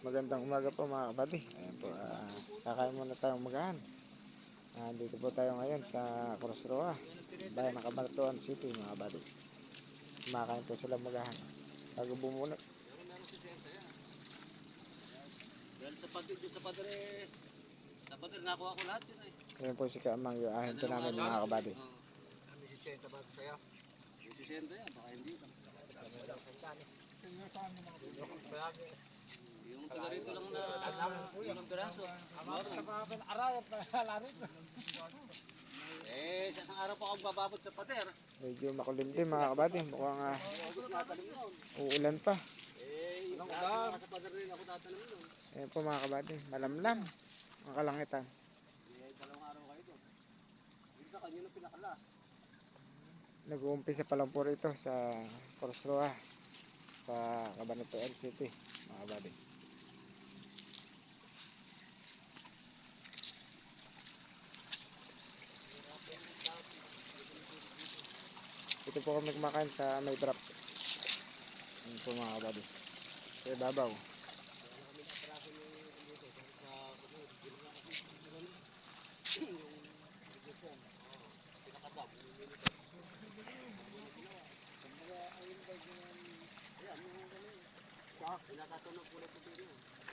Magandang umaga po mga kabady. Ayan po, kakain muna tayong magahan. Dito po tayo ngayon sa Crossroa, bayan ng Camaratuan City mga kabady. Kumakain po sila magahan. Bago bumunot. Dahil sa pader nakuha ko lahat yun eh. Ayan po si Kaamang yung ahin po namin mga kabady. Kami si Chenta ba sa'yo? Si Chenta yan, baka hindi. Yung taga rito lang na yung piraso. Sa isang araw pa akong bababot sa pader. Medyo makulimlim mga kabady. Mukhang uulan pa. Yung sa pader rin ako tatanim nun. Ayan po mga kabady. Malamlam ang kalangitan. Dalawang araw kayo doon. Dito sa kanya nung pinakala. Nag-uumpisa pa lang po rito sa Crossroa sa Camaratuan City mga kabady. Ito po kami kumakain sa may drop. Ayan po mga kabady. Sa ibabaw. Pinakatunog ulit ito yun.